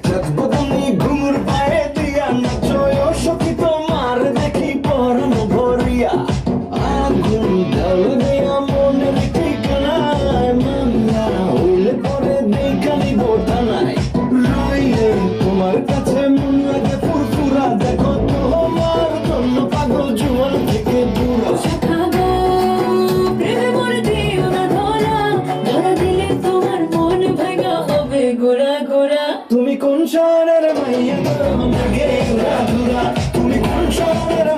রাত বদনি ঘুঙুর পায়ে দিয়া নাচয় সখী তোমার দেখি পরম ভরিয়া আগুন ঢাল দেয়া মনের ঠিকানায় মামলা হইলে পরে দেখা নিব থানায় রইলে তোমার কাছে মন লাগে ফুরফুরা দেখো তোমার জন্য পাগল জুয়ান থেকে দূরা তুমি কোন শহরের মাইয়া গো লাগে ঘোরা ঘোরা তুমি কোন শহরের